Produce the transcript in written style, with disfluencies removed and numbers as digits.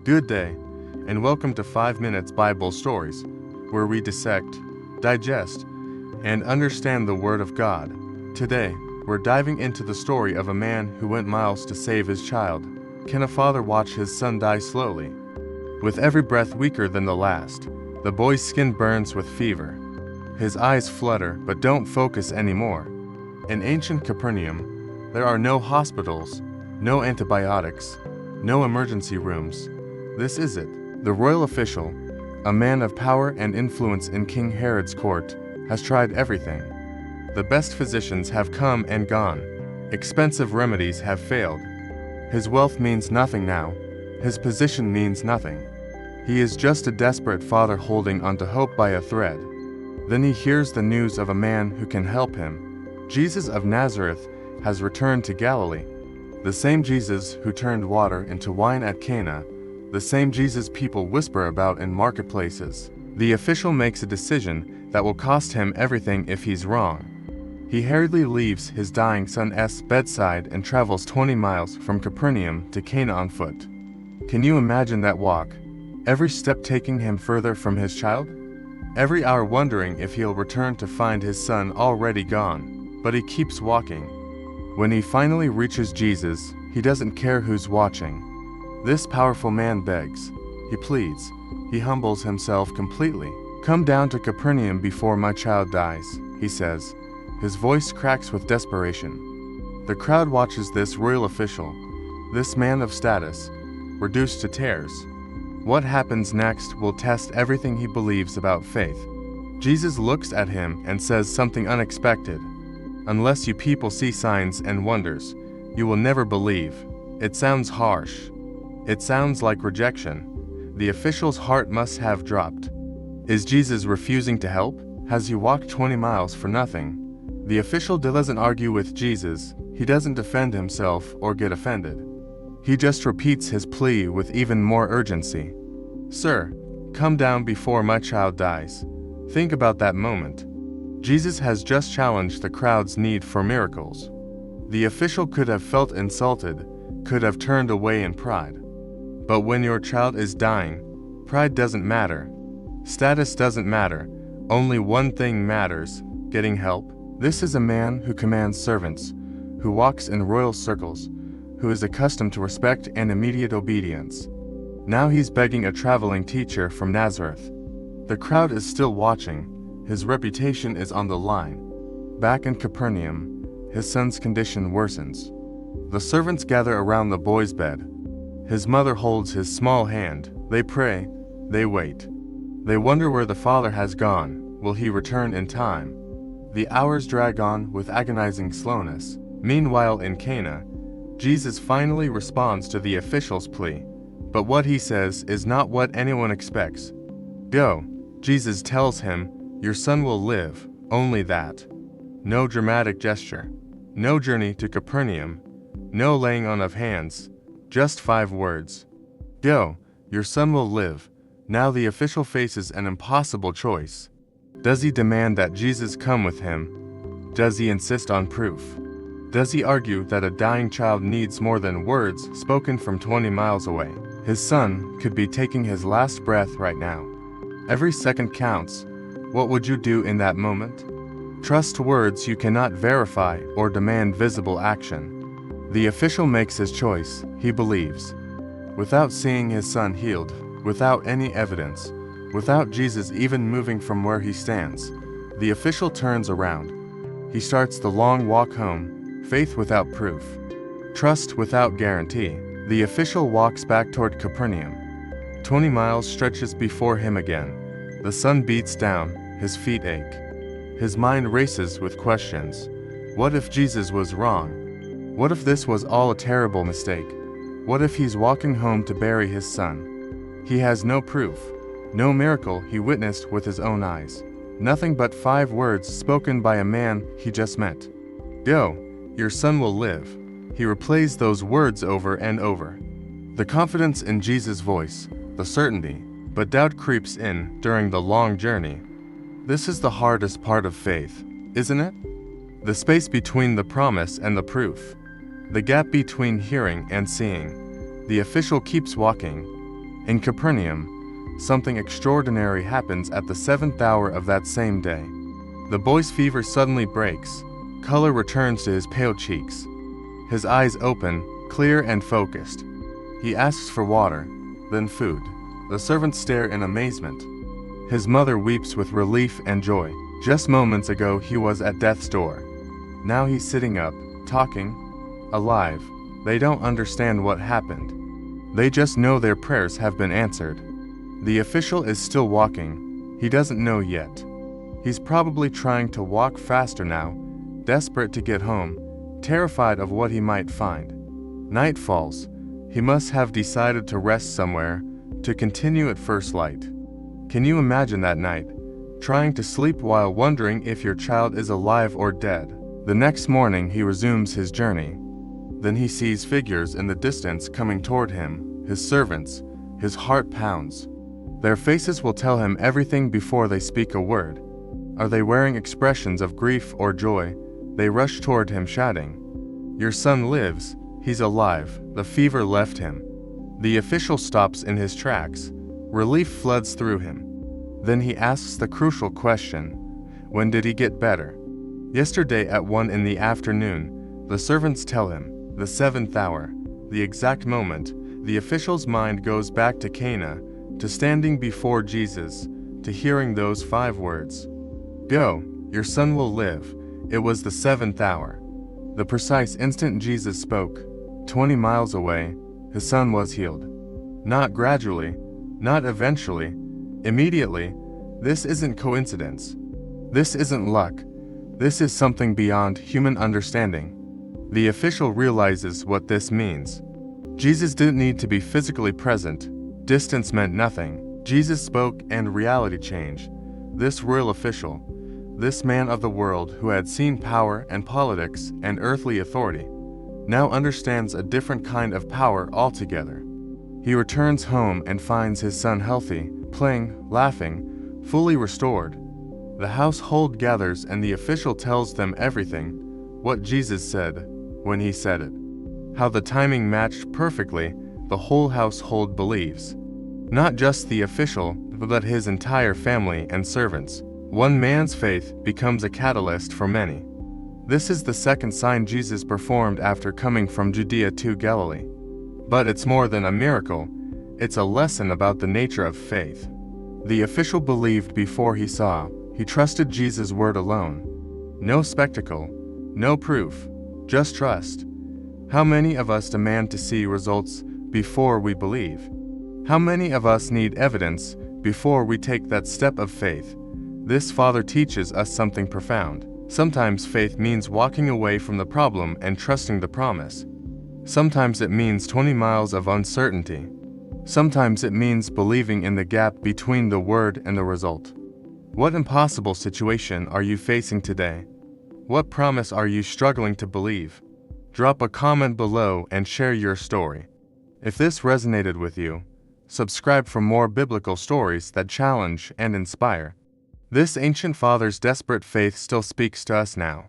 Good day, and welcome to 5 Minutes Bible Stories, where we dissect, digest, and understand the Word of God. Today, we're diving into the story of a man who went miles to save his child. Can a father watch his son die slowly? With every breath weaker than the last, the boy's skin burns with fever. His eyes flutter but don't focus anymore. In ancient Capernaum, there are no hospitals, no antibiotics, no emergency rooms. This is it. The royal official, a man of power and influence in King Herod's court, has tried everything. The best physicians have come and gone. Expensive remedies have failed. His wealth means nothing now. His position means nothing. He is just a desperate father holding onto hope by a thread. Then he hears the news of a man who can help him. Jesus of Nazareth has returned to Galilee. The same Jesus who turned water into wine at Cana, the same Jesus people whisper about in marketplaces. The official makes a decision that will cost him everything if he's wrong. He hurriedly leaves his dying son's bedside and travels 20 miles from Capernaum to Cana on foot. Can you imagine that walk? Every step taking him further from his child? Every hour wondering if he'll return to find his son already gone. But he keeps walking. When he finally reaches Jesus, he doesn't care who's watching. This powerful man begs. He pleads. He humbles himself completely. "Come down to Capernaum before my child dies," he says. His voice cracks with desperation. The crowd watches this royal official, this man of status, reduced to tears. What happens next will test everything he believes about faith. Jesus looks at him and says something unexpected. "Unless you people see signs and wonders, you will never believe." It sounds harsh. It sounds like rejection. The official's heart must have dropped. Is Jesus refusing to help? Has he walked 20 miles for nothing? The official doesn't argue with Jesus. He doesn't defend himself or get offended. He just repeats his plea with even more urgency. "Sir, come down before my child dies." Think about that moment. Jesus has just challenged the crowd's need for miracles. The official could have felt insulted, could have turned away in pride. But when your child is dying, pride doesn't matter. Status doesn't matter. Only one thing matters: getting help. This is a man who commands servants, who walks in royal circles, who is accustomed to respect and immediate obedience. Now he's begging a traveling teacher from Nazareth. The crowd is still watching. His reputation is on the line. Back in Capernaum, his son's condition worsens. The servants gather around the boy's bed. His mother holds his small hand. They pray. They wait. They wonder where the father has gone. Will he return in time? The hours drag on with agonizing slowness. Meanwhile in Cana, Jesus finally responds to the official's plea. But what he says is not what anyone expects. "Go," Jesus tells him. "Your son will live." Only that. No dramatic gesture. No journey to Capernaum. No laying on of hands. Just 5 words. "Go, your son will live." Now the official faces an impossible choice. Does he demand that Jesus come with him? Does he insist on proof? Does he argue that a dying child needs more than words spoken from 20 miles away? His son could be taking his last breath right now. Every second counts. What would you do in that moment? Trust words you cannot verify or demand visible action. The official makes his choice. He believes. Without seeing his son healed, without any evidence, without Jesus even moving from where he stands, the official turns around. He starts the long walk home, faith without proof, trust without guarantee. The official walks back toward Capernaum. 20 miles stretches before him again. The sun beats down, his feet ache. His mind races with questions. What if Jesus was wrong? What if this was all a terrible mistake? What if he's walking home to bury his son? He has no proof, no miracle he witnessed with his own eyes. Nothing but 5 words spoken by a man he just met. "Go, your son will live." He replays those words over and over. The confidence in Jesus' voice, the certainty, but doubt creeps in during the long journey. This is the hardest part of faith, isn't it? The space between the promise and the proof. The gap between hearing and seeing. The official keeps walking. In Capernaum, something extraordinary happens at the 7th hour of that same day. The boy's fever suddenly breaks, color returns to his pale cheeks. His eyes open, clear and focused. He asks for water, then food. The servants stare in amazement. His mother weeps with relief and joy. Just moments ago he was at death's door. Now he's sitting up, talking, alive. They don't understand what happened. They just know their prayers have been answered. The official is still walking. He doesn't know yet. He's probably trying to walk faster now, desperate to get home, terrified of what he might find. Night falls. He must have decided to rest somewhere, to continue at first light. Can you imagine that night? Trying to sleep while wondering if your child is alive or dead. The next morning he resumes his journey. Then he sees figures in the distance coming toward him, his servants. His heart pounds. Their faces will tell him everything before they speak a word. Are they wearing expressions of grief or joy? They rush toward him shouting, "Your son lives, he's alive, the fever left him." The official stops in his tracks. Relief floods through him. Then he asks the crucial question, when did he get better? Yesterday at 1 in the afternoon, the servants tell him, the 7th hour, the exact moment. The official's mind goes back to Cana, to standing before Jesus, to hearing those 5 words. Go, your son will live. It was the 7th hour. The precise instant Jesus spoke, 20 miles away, his son was healed. Not gradually, not eventually, immediately. This isn't coincidence. This isn't luck. This is something beyond human understanding. The official realizes what this means. Jesus didn't need to be physically present. Distance meant nothing. Jesus spoke and reality changed. This royal official, this man of the world who had seen power and politics and earthly authority, now understands a different kind of power altogether. He returns home and finds his son healthy, playing, laughing, fully restored. The household gathers and the official tells them everything, what Jesus said, when he said it. How the timing matched perfectly, the whole household believes. Not just the official, but his entire family and servants. One man's faith becomes a catalyst for many. This is the second sign Jesus performed after coming from Judea to Galilee. But it's more than a miracle, it's a lesson about the nature of faith. The official believed before he saw. He trusted Jesus' word alone. No spectacle, no proof, just trust. How many of us demand to see results before we believe? How many of us need evidence before we take that step of faith? This father teaches us something profound. Sometimes faith means walking away from the problem and trusting the promise. Sometimes it means 20 miles of uncertainty. Sometimes it means believing in the gap between the word and the result. What impossible situation are you facing today? What promise are you struggling to believe? Drop a comment below and share your story. If this resonated with you, subscribe for more biblical stories that challenge and inspire. This ancient father's desperate faith still speaks to us now.